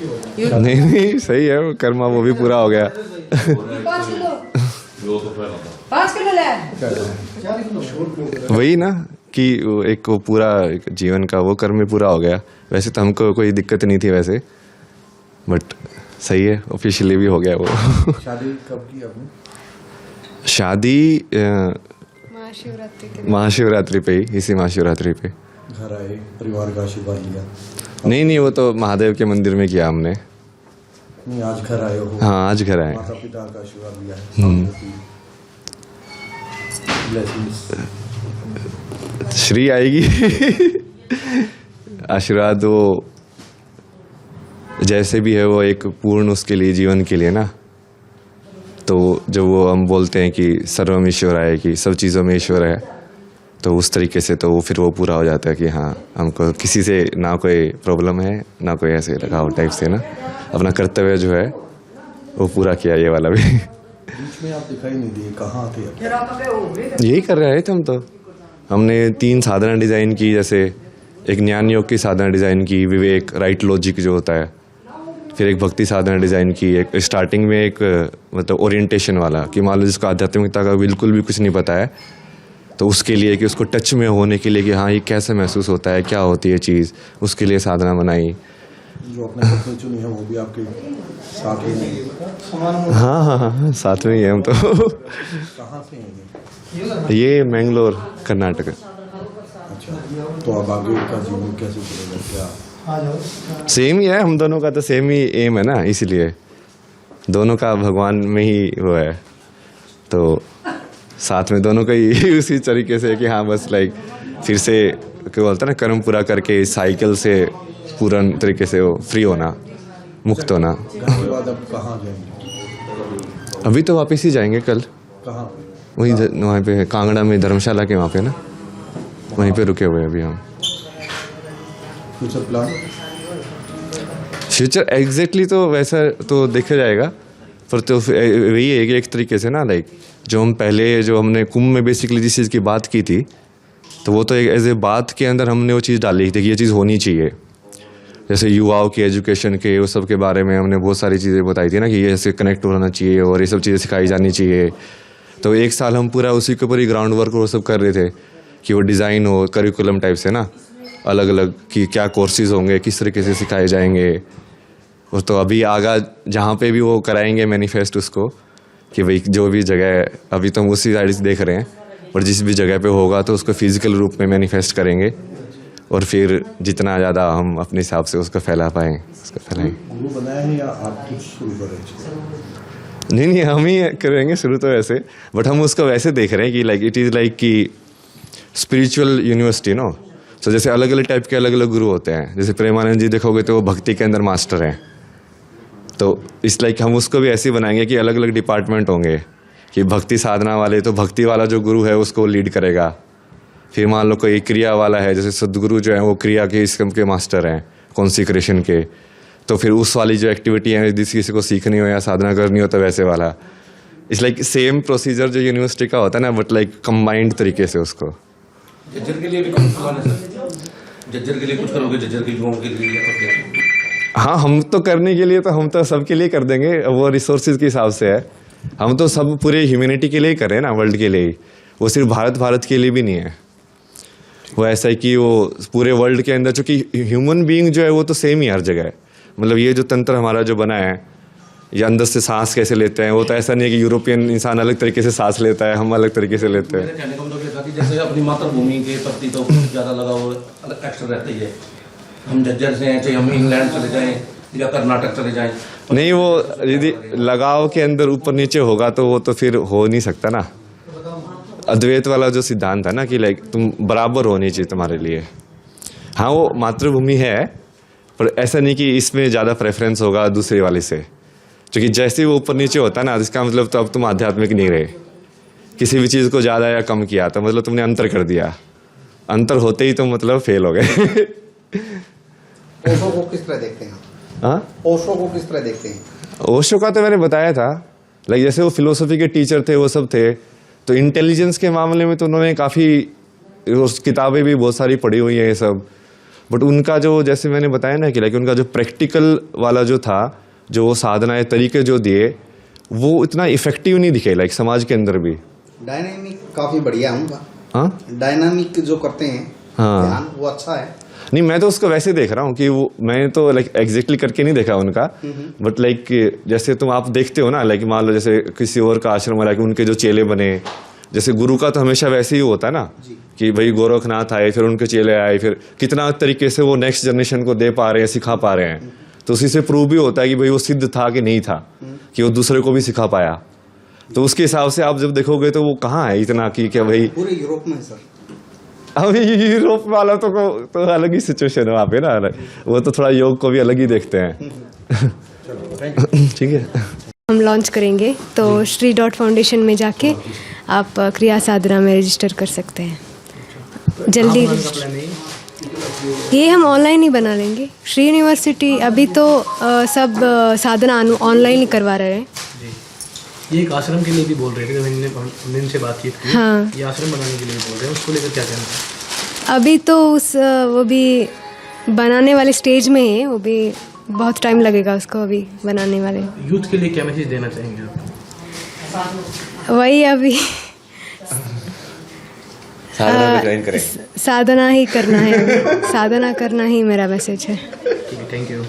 नहीं नहीं सही है, वो कर्मा वो भी पूरा हो गया। 5 किलो ले। वही ना कि वो एक वो पूरा एक जीवन का वो कर्म भी पूरा हो गया। वैसे तो हमको कोई दिक्कत नहीं थी वैसे, बट सही है ऑफिशियली भी हो गया वो। शादी कब की आपने? शादी महाशिवरात्रि पे ही, इसी महाशिवरात्रि पे। घर आए, परिवार का आशीर्वाद लिया? नहीं नहीं, वो तो महादेव के मंदिर में किया हमने। नहीं, आज घर आए हो? हाँ आज घर आए। माता पिता का आशीर्वाद लिया है? श्री आएगी। आशीर्वाद वो जैसे भी है वो एक पूर्ण उसके लिए जीवन के लिए ना, तो जब वो हम बोलते हैं कि सर्वम ईश्वराय, कि सब चीज़ों में ईश्वर है, तो उस तरीके से तो वो फिर वो पूरा हो जाता है कि हाँ हमको किसी से ना कोई प्रॉब्लम है ना कोई ऐसे लगाव टाइप से ना, अपना कर्तव्य जो है वो पूरा किया ये वाला भी। बीच में आप दिखाई नहीं दिए, कहाँ थे? यही कर रहे थे हम तो। हमने 3 साधना डिज़ाइन की, जैसे एक ज्ञान योग की साधना डिज़ाइन की, विवेक राइट लॉजिक जो होता है, फिर एक भक्ति साधना डिज़ाइन की, एक स्टार्टिंग में एक मतलब ओरिएंटेशन वाला कि मान लो जिसको आध्यात्मिकता का बिल्कुल भी कुछ नहीं पता है, तो उसके लिए कि उसको टच में होने के लिए कि हाँ ये कैसे महसूस होता है, क्या होती है चीज़, उसके लिए साधना बनाई। जो अपने पत्नी चुनी है वो भी आपके साथ ही नहीं? हाँ हाँ हाँ साथ में ही है हम तो। कहाँ से हैं ये मैंगलोर कर्नाटक। अच्छा, तो अब आगे का जीवन कैसे चलेगा? क्या सेम ही है, हम दोनों का तो सेम ही एम है ना, इसलिए दोनों का भगवान में ही वो है, तो साथ में दोनों का ही उसी तरीके से कि हाँ बस लाइक फिर से क्या बोलते हैं ना, कर्म पूरा करके साइकिल से पूर्ण तरीके से वो फ्री होना, मुक्त होना। घर के बाद अब कहाँ जाएंगे? अभी तो वापस ही जाएंगे कल, कहाँ? वहीं वहाँ पे कांगड़ा में धर्मशाला के वहाँ पे ना, वहीं पे रुके हुए अभी हम। Future plan? फ्यूचर एग्जैक्टली तो वैसा तो देखा जाएगा, पर तो वही है कि एक तरीके से ना लाइक जो हम पहले जो हमने कुंभ में बेसिकली जिस चीज़ की बात की थी, तो वो तो एक एज ए बात के अंदर हमने वो चीज़ डाली थी कि ये चीज़ होनी चाहिए। जैसे युवाओं की एजुकेशन के वो सब के बारे में हमने बहुत सारी चीज़ें बताई थी ना कि ये ऐसे कनेक्ट होना चाहिए और ये सब चीज़ें सिखाई जानी चाहिए। तो 1 साल हम पूरा उसी के ऊपर ही ग्राउंड वर्क वो सब कर रहे थे कि वो डिज़ाइन हो करिकुलम टाइप से ना, अलग अलग कि क्या कोर्सेज होंगे, किस तरीके से सिखाए जाएंगे। और तो अभी आगा जहाँ पे भी वो कराएंगे मैनिफेस्ट उसको कि भाई जो भी जगह है, अभी तो हम उसी साइड से देख रहे हैं, और जिस भी जगह पे होगा तो उसको फिजिकल रूप में मैनिफेस्ट करेंगे, और फिर जितना ज़्यादा हम अपने हिसाब से उसको फैला पाएँ उसको फैलाएंगे। गुरु बनाया है या आप कुछ शुरू करें? नहीं नहीं, हम ही करेंगे शुरू तो वैसे, बट हम उसको वैसे देख रहे हैं कि लाइक इट इज़ लाइक कि स्पिरिचुअल यूनिवर्सिटी नो। सो जैसे अलग अलग टाइप के अलग अलग गुरु होते हैं, जैसे प्रेमानंद जी देखोगे तो वो भक्ति के अंदर मास्टर हैं, तो इस लाइक हम उसको भी ऐसे ही बनाएंगे कि अलग अलग डिपार्टमेंट होंगे कि भक्ति साधना वाले तो भक्ति वाला जो गुरु है उसको लीड करेगा, फिर मान लो कोई क्रिया वाला है, जैसे सदगुरु जो है वो क्रिया के इसकम के मास्टर हैं, कॉन्सिक्रेशन के, तो फिर उस वाली जो एक्टिविटी है जिस किसी को सीखनी हो या साधना करनी हो तो वैसे वाला। इट्स लाइक सेम प्रोसीजर जो यूनिवर्सिटी का होता है ना, बट लाइक कंबाइंड तरीके से उसको। जज्जर के लिए भी कुछ करवाना सर? जज्जर के लिए कुछ करोगे? जज्जर के युवाओं के लिए? हाँ हम तो करने के लिए तो हम तो सबके लिए कर देंगे, वो रिसोर्सेज के हिसाब से है। हम तो सब पूरे ह्यूमैनिटी के लिए ही कर रहे हैं ना, वर्ल्ड के लिए ही, वो सिर्फ भारत के लिए भी नहीं है। वो ऐसा है कि वो पूरे वर्ल्ड के अंदर, चूँकि ह्यूमन बीइंग जो है वो तो सेम ही हर जगह है। मतलब ये जो तंत्र हमारा जो बना है, ये अंदर से सांस कैसे लेते हैं, वो तो ऐसा नहीं है कि यूरोपियन इंसान अलग तरीके से सांस लेता है, हम अलग तरीके से लेते हैं। मेरे कहने का मतलब ये था कि जैसे अपनी मातृभूमि के प्रति तो ज़्यादा लगाव एक्स्ट्रा रहता ही है। हम जज्जर से हैं, चाहे हम इंग्लैंड चले जाएं या कर्नाटक चले जाएं, नहीं वो यदि लगाव के अंदर ऊपर नीचे होगा तो वो तो फिर हो नहीं सकता ना। अद्वैत वाला जो सिद्धांत है ना कि लाइक तुम बराबर होनी चाहिए तुम्हारे लिए। हाँ वो मातृभूमि है, पर ऐसा नहीं कि इसमें ज़्यादा प्रेफरेंस होगा दूसरे वाले से, क्योंकि जैसे ही वो ऊपर नीचे होता है ना, इसका मतलब तो अब तुम आध्यात्मिक नहीं रहे। किसी भी चीज़ को ज़्यादा या कम किया तो मतलब तुमने अंतर कर दिया, अंतर होते ही तुम मतलब फेल हो गए। ओशो को किस तरह देखते हैं? हाँ ओशो को किस तरह देखते हैं? ओशो का तो मैंने बताया था, लाइक जैसे वो फिलोसफी के टीचर थे, वो सब थे, तो इंटेलिजेंस के मामले में तो उन्होंने काफ़ी किताबें भी बहुत सारी पढ़ी हुई हैं ये सब, बट उनका जो जैसे मैंने बताया ना कि लाइक उनका जो प्रैक्टिकल वाला जो था, जो वो साधनाएं तरीके जो दिए, वो इतना इफेक्टिव नहीं दिखे लाइक समाज के अंदर भी। डायनामिक काफी बढ़िया है उनका। हाँ डायनामिक जो करते हैं हाँ। ध्यान, वो अच्छा है। नहीं, मैं तो उसको वैसे देख रहा हूँ कि वो, मैंने तो लाइक एग्जैक्टली करके नहीं देखा उनका, बट लाइक जैसे तुम आप देखते हो ना, लाइक मान लो जैसे किसी और का आश्रम वाला कि उनके जो चेले बने, जैसे गुरु का तो हमेशा वैसे ही होता है ना कि भाई गोरखनाथ आए, फिर उनके चेले आए, फिर कितना तरीके से वो नेक्स्ट जनरेशन को दे पा रहे हैं, सिखा पा रहे हैं। तो उसी से प्रूव भी होता है कि भाई वो सिद्ध था कि नहीं था, कि वो दूसरे को भी सिखा पाया। तो उसके हिसाब से आप जब देखोगे तो वो कहाँ है इतना कि क्या भाई। पूरे यूरोप में सर। अभी यूरोप वाला तो अलग ही सिचुएशन है वहाँ पे ना, वो तो थोड़ा योग को भी अलग ही देखते हैं। ठीक है, हम लॉन्च करेंगे तो श्री डॉट फाउंडेशन में जाके आप क्रिया साधना में रजिस्टर कर सकते हैं। जल्दी ये हम ऑनलाइन ही बना लेंगे। श्री यूनिवर्सिटी अभी तो सब साधना ऑनलाइन ही करवा रहे हैं। ये एक आश्रम के लिए भी बोल रहे थे, जब हमने इनसे बातचीत की। हाँ, ये आश्रम बनाने के लिए भी बोल रहे हैं, उसको लेकर क्या कहना है? अभी तो वो भी बनाने वाले स्टेज में है, वो भी बहुत टाइम लगेगा उसको अभी बनाने वाले। यूथ के लिए क्या मैसेज देना चाहेंगे आप? वही अभी साधना में ज्वाइन करें, साधना ही करना है, साधना करना ही मेरा मैसेज है। ठीक है, थैंक यू।